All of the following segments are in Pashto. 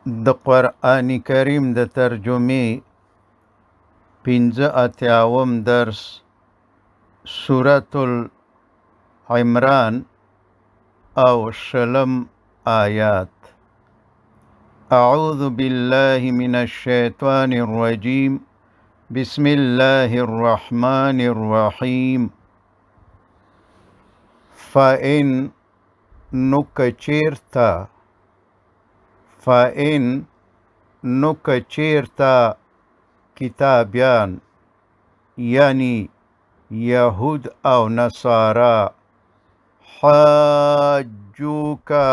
د قرآن کریم د ترجمې 85 درس سورة العمران او شلم آیات. اعوذ بالله من الشیطان الرجیم بسم الله الرحمن الرحیم. فإن نکچیرتا کتابیان یعنی یهود او نصارا حاجوکا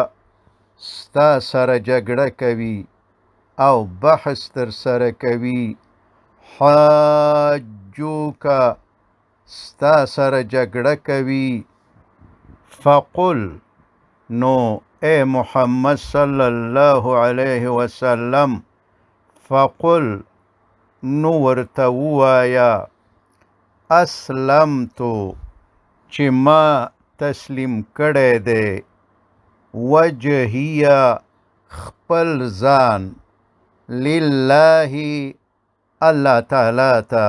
ستا سره جګړه کوي او بحث تر سره کوي. حاجوکا ستا سره جګړه کوي. فقل نو اے محمد صلی الله علیه وسلم فقل نو ورته ووایا اسلمتو چې ما تسلیم کړی دی وجهیه خپل ځان لله الله تعالی ته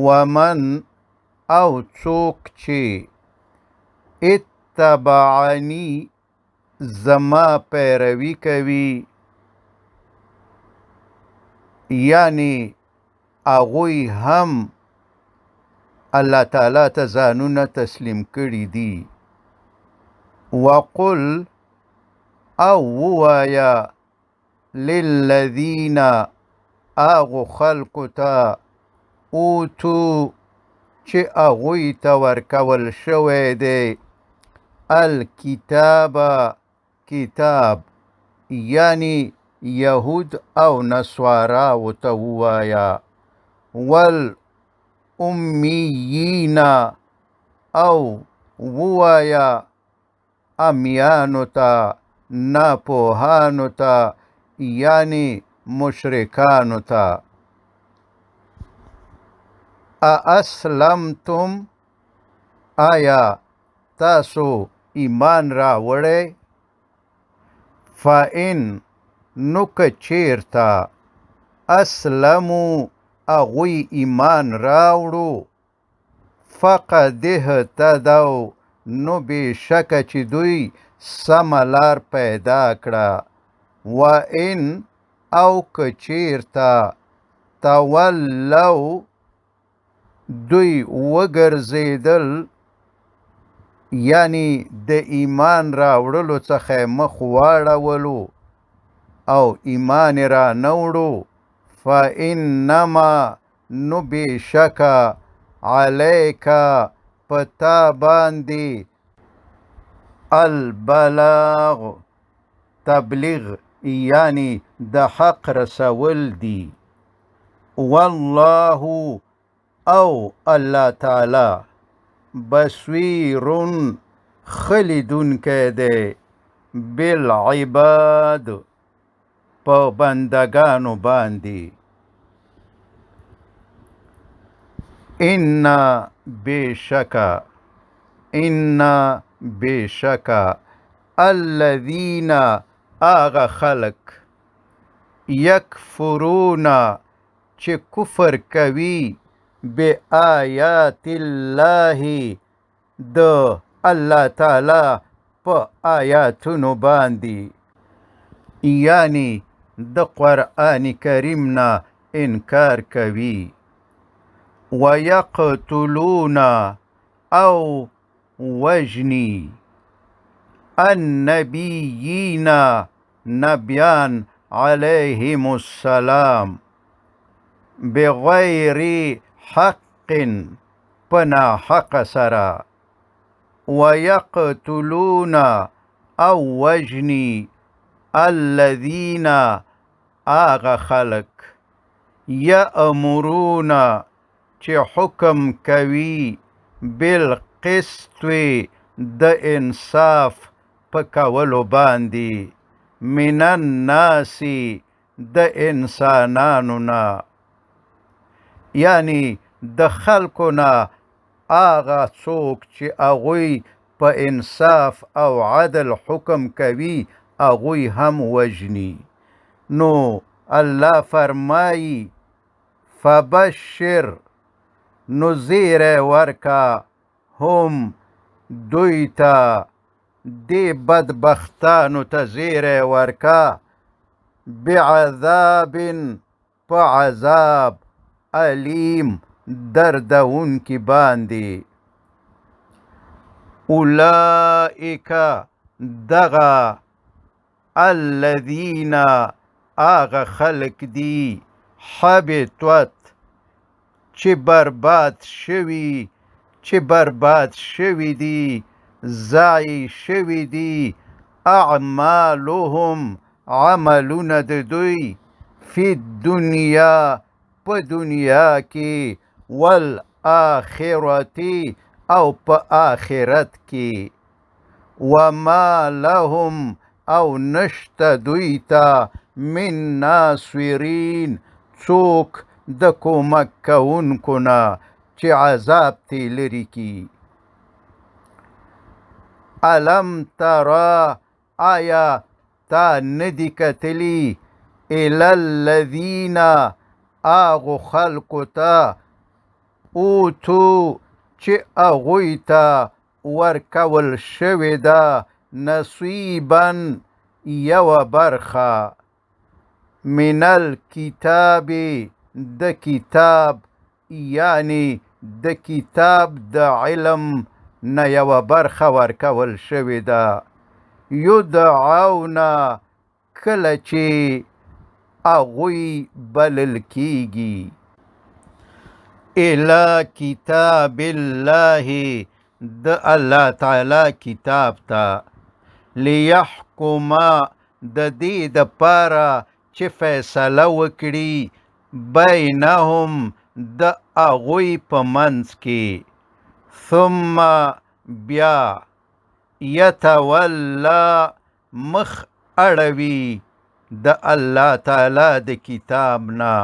ومن او څوک چې اتبعنی زما پیروي کوي یعنی اغوی هم الله تعالی ته ځانونه تسلیم کړي دي. وقل او ووایا للذین اغو خلقو ته اوتو چې اغوی ته ورکول شوی دی الکتاب کتاب یعنی یهود او نصارا ته ووایا والامیین او ووایا امیانو ته ناپوهانو ته یعنی مشرکانو ته اسلمتم آیا تاسو ایمان راوړی. فإن نو که چیرته اسلمو اغوی ایمان راوړو فقد اهتدوا نو بېشکه چې دوی سمه لار پیدا کړه. وإن او که چیرته تولوا دوی وګرځېدل یعنی د ایمان راوړلو څخه مخ واړولو او ایمان را نوړو فإنما نو بېشکه علیکا پتا باندې البلاغ تبلیغ یعنی د حق رسول دی. والله او الله تعالی بصیرون خلیدونکی دی بالعباد په بندگانو باندې. ان بېشکه الذین آغا خلق یکفرون چې کفر کوي بآیات الله د الله تعالی په آیاتونو باندې یعنی د قرآن کریم نه انکار کوي. ویقتلون او وجنی النبیین نبیان علیهم السلام بغیر حق پنا حق سرا. ویقتلون او وجنی الذین آغا خلق یأمرون چې حکم کوي بالقسط د انصاف په کولو باندې من الناس د انسانانو نه یعنی د خلکو نه آغا څوک چې اغوی په انصاف او عدل حکم کوي اغوی هم وجني. نو الله فرمایي فبشر نو زیری ورکا هم دوی ته دې بدبختانو ته زیری ورکا بعذاب په عذاب علیم دردونکي باندې اولئک دغه الذین آغا خلق دی حبطت چې برباد شوي دي ضایع شوي دي اعمالهم عملونه د دوی فی الدنیا په دنیا کې والآخرة او په آخرت کې وما لهم او نشته دوی ته من ناصرین څوک د کومک کوونکو نه چې عذاب ترې لرې کي الم ترى آیا تا ندی کتلی الی الذین آغو خلقو ته اوتو چې هغوی ته ورکول شوې ده نصیبا یوه برخه من الکتاب د کتاب یعنی د کتاب د علم نه یوه برخه ورکول شوې ده یدعون کله چې هغوی بلل کیږي الی کتاب الله د الله تعالی کتاب ته لیحکم د دې دپاره چې فیصله وکړي بینهم د هغوی په منځ کې ثم بیا یتولا مخ اړوي د الله تعالی د کتاب نه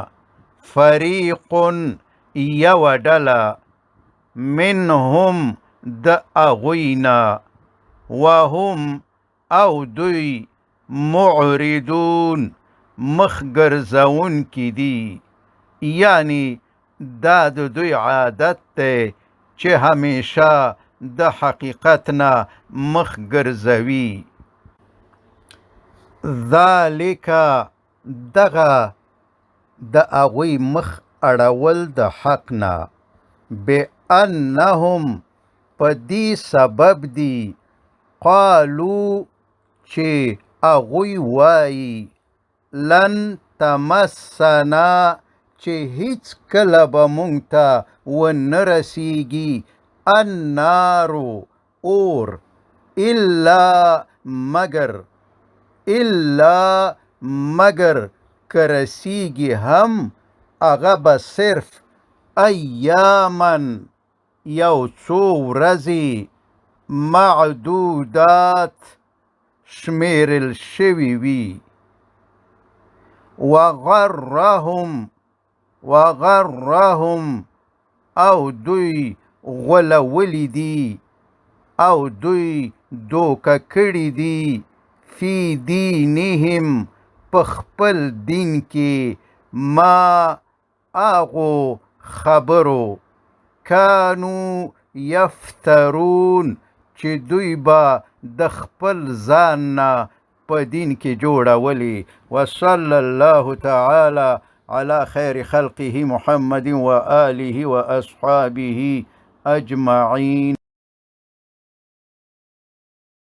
فریق یوه ډله منهم د هغوی نه وهم او دوی معرضون مخ ګرځونکي دي یعنی دا د دوی عادت دی چې همیشه د حقیقت نه مخ ګرځوي ذالک دغه د هغوی مخ اړول د حق نه بانهم په دې سبب دی قالو چې هغوی وایي لن تمسنا چې هیڅ کله به موږ ته ونه رسیږي النارو اور الا مگر که رسیږي هم هغه به صرف ایامن یو څو ورځې معدودات شمیرل شوي وي وغرهم او دوی غولولی دي او دوی دوکه کړي دي فی دینهم په خپل دین کې ما هغو خبرو کانو یفترون چې دوی به د خپل ځان نه په دین کې جوړولي وصلی الله تعالی على خير خلقه محمد وآله وأصحابه أجمعين